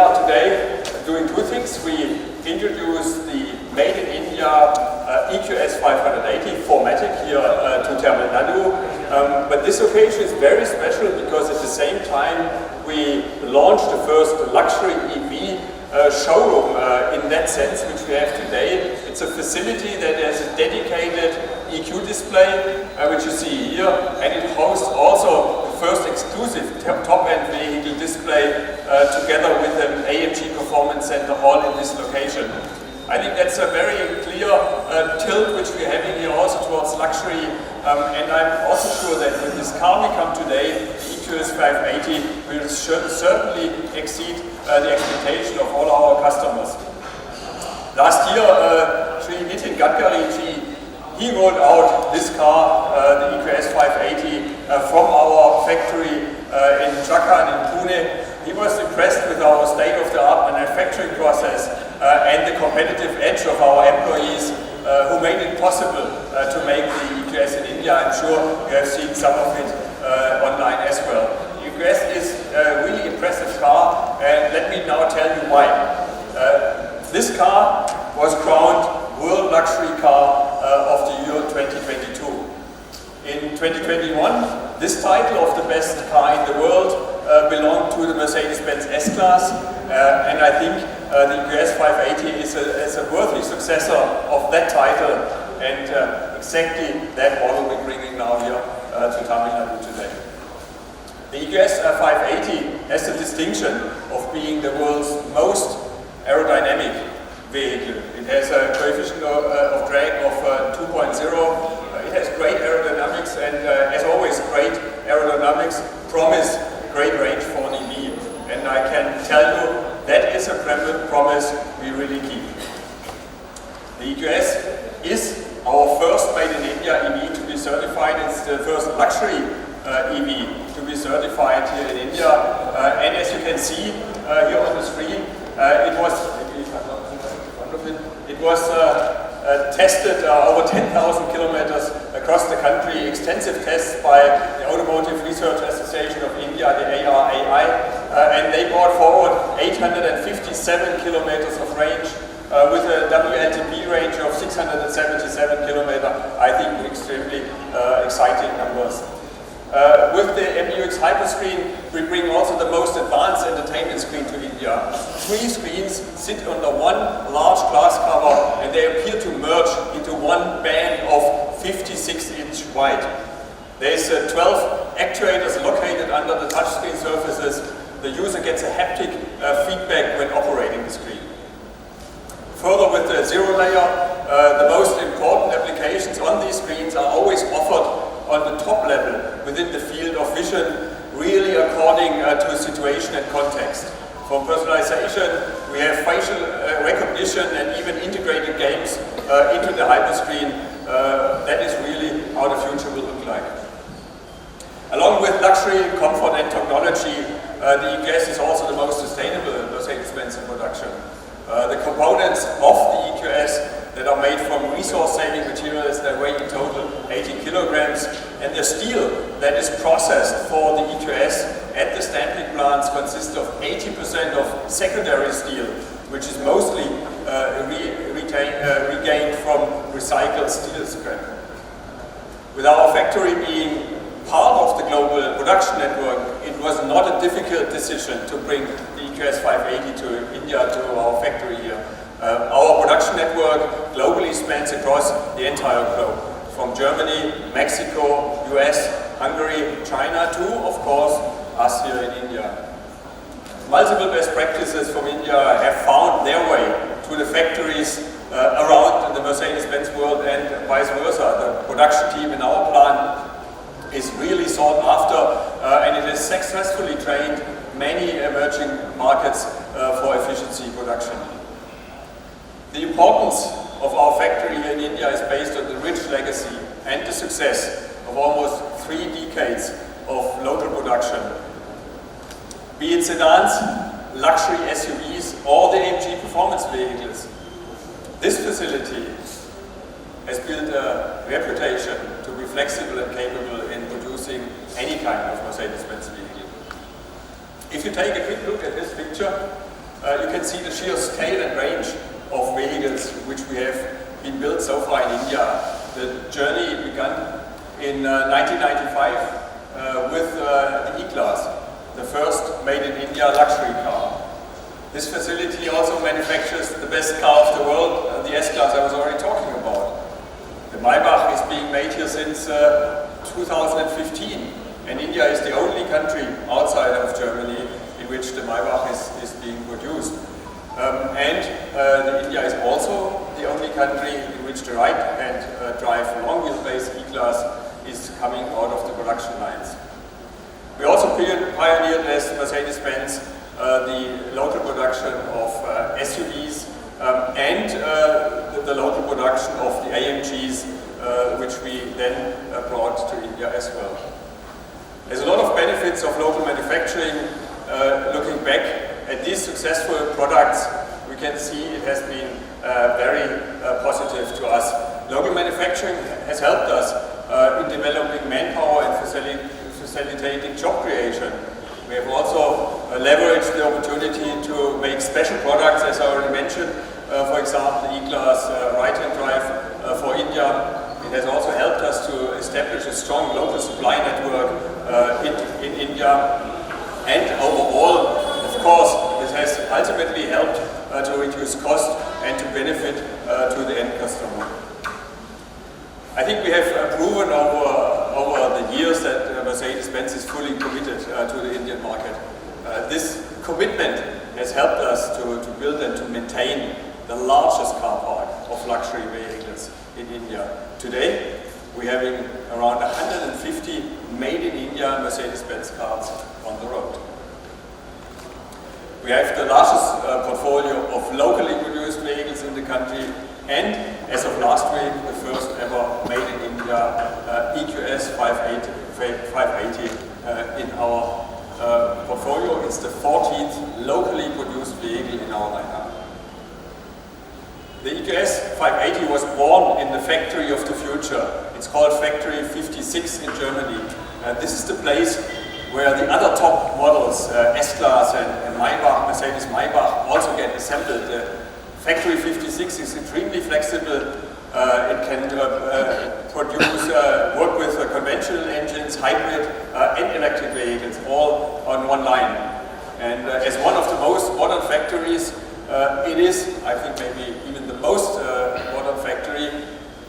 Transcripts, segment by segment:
are today doing two things. We introduced the Made in India EQS 580 4MATIC here to Tamil Nadu. But this occasion is very special because at the same time we launched the first luxury EV showroom in that sense, which we have today. It's a facility that has a dedicated EQ display, which you see here, and it hosts also the first exclusive top-end vehicle display together with an AMG Performance Center all in this location. I think that's a very clear tilt which we're having here also towards luxury, and I'm also sure that with this car we come today, the EQS 580 will certainly exceed the expectation of all our customers. Last year, Sri Nitin Gadkari, he rolled out this car, the EQS 580, from our factory in Chakan in Pune. He was impressed with our state-of-the-art manufacturing process and the competitive edge of our employees who made it possible to make the EQS in India. I'm sure you have seen some of it online as well. The EQS is a really impressive car, and let me now tell you why. This car was crowned World Luxury Car of the Year 2022. In 2021, this title of the best car in the world belonged to the Mercedes-Benz S-Class, and I think the EQS 580 is a worthy successor of that title, and exactly that model we're bringing now here to Tamil Nadu today. The EQS 580 has the distinction of being the world's most aerodynamic vehicle. It has a coefficient of drag of 2.0. It has great aerodynamics, and as always, great aerodynamics promise great range for an EV. And I can tell you that is a promise we really keep. The EQS is our first Made in India EV to be certified. It's the first luxury EV to be certified here in India. And as you can see here on the screen, it was tested over 10,000 kilometers across the country, extensive tests by the Automotive Research Association of India, the ARAI, and they brought forward 857 kilometers of range with a WLTP range of 677 kilometers. I think extremely exciting numbers. With the MBUX Hyperscreen, we bring also the most advanced entertainment screen to India. 3 screens sit under one large glass cover, and they appear to merge into one band of 56-inch wide. There's 12 actuators located under the touchscreen surfaces. The user gets a haptic feedback when operating the screen. Further, with the zero layer, the most important applications on these screens are always offered on the top level within the field of vision, really according to situation and context. From personalization, we have facial recognition and even integrated games into the hyperscreen. That is really how the future will look like. Along with luxury, comfort and technology, the EQS is also the most sustainable Mercedes-Benz in production. The components of the EQS that are made from resource-saving materials that weigh in total 80 kilograms, and the steel that is processed for the EQS at the stamping plants consists of 80% of secondary steel, which is mostly regained from recycled steel scrap. With our factory being part of the global production network, it was not a difficult decision to bring the EQS 580 to India, to our factory here. Our production network globally spans across the entire globe, from Germany, Mexico, US, Hungary, China to, of course, us here in India. Multiple best practices from India have found their way to the factories around the Mercedes-Benz world, and vice versa. The production team in our plant is really sought after, and it has successfully trained many emerging markets for efficiency production. The importance of our factory here in India is based on the rich legacy and the success of almost 3 decades of local production. Be it sedans, luxury SUVs, or the AMG performance vehicles, this facility has built a reputation to be flexible and capable in producing any kind of Mercedes-Benz vehicle. If you take a quick look at this picture, you can see the sheer scale and range of vehicles which we have been built so far in India. The journey began in 1995 with the E-Class, the first made in India luxury car. This facility also manufactures the best car of the world, the S-Class I was already talking about. The Maybach is being made here since 2015, and India is the only country outside of Germany in which the Maybach is being produced. India is also the only country in which the right-hand drive long wheelbase E-Class is coming out of the production lines. We also pioneered as Mercedes-Benz the local production of SUVs and the local production of the AMGs, which we then brought to India as well. There's a lot of benefits of local manufacturing. Looking back at these successful products, we can see it has been very positive to us. Local manufacturing has helped us in developing manpower and facilitating job creation. We have also leveraged the opportunity to make special products, as I already mentioned, for example, the E-Class right-hand drive for India. It has also helped us to establish a strong local supply network in India. And overall, of course, this has ultimately helped to reduce cost and to benefit to the end customer. I think we have proven over the years that Mercedes-Benz is fully committed to the Indian market. This commitment has helped us to build and to maintain the largest car park of luxury vehicles in India. Today, we're having around 150 made in India Mercedes-Benz cars on the road. We have the largest portfolio of locally produced vehicles in the country, and as of last week, the first ever made in India EQS 580 in our portfolio. It's the 14th locally produced vehicle in our lineup. The EQS 580 was born in the factory of the future. It's called Factory 56 in Germany. This is the place where the other top models, S-Class and Maybach, Mercedes Maybach, also get assembled. Factory 56 is extremely flexible. It can produce, work with conventional engines, hybrid and electric vehicles, all on one line. And as one of the most modern factories, it is, I think, maybe even the most modern factory.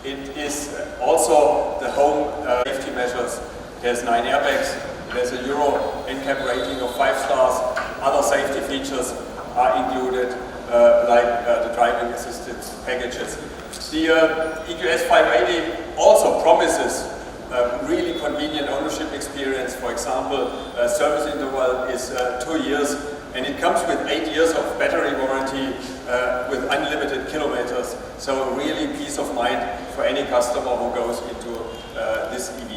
It is also the home safety measures. There's 9 airbags, there's a Euro NCAP rating of 5 stars. Other safety features are included, like the driving assistance packages. The EQS 580 also promises a really convenient ownership experience. For example, service interval is 2 years, and it comes with 8 years of battery warranty with unlimited kilometers. So really peace of mind for any customer who goes into this EV.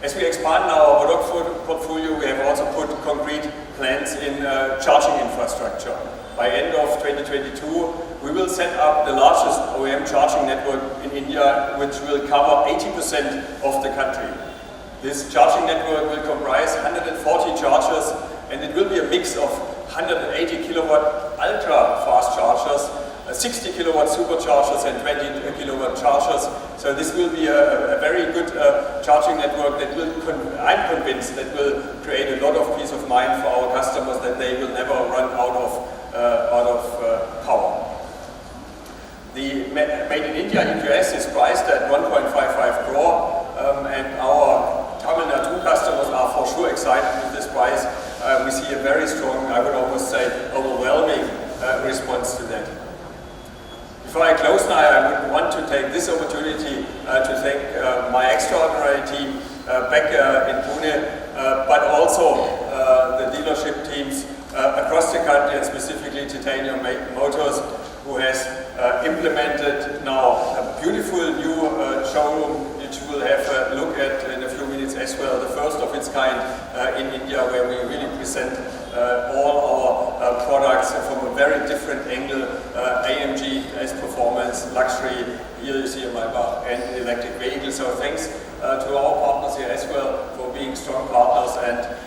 As we expand our product portfolio, we have also put concrete plans in charging infrastructure. By end of 2022, we will set up the largest OEM charging network in India, which will cover 80% of the country. This charging network will comprise 140 chargers, and it will be a mix of 180 kilowatt ultra-fast chargers, 60 kilowatt superchargers and 20 kilowatt chargers. So this will be a very good charging network that will, I'm convinced, that will create a lot of peace of mind for our customers, that they will never run out of power. The Made in India EQS is priced at 1.55 crore, and our Tamil Nadu customers are for sure excited with this price. We see a very strong, I would almost say, overwhelming response to that. Before I close now, I would want to take this opportunity to thank my extraordinary team back in Pune, but also the dealership teams across the country, and specifically Titanium Motors, who has implemented now a beautiful new showroom, which we'll have a look at in a few minutes as well, the first of its kind in India, where we really present all our products from a very different angle, AMG as performance, luxury, here you see a Maybach, and electric vehicles. So thanks to our partners here as well for being strong partners and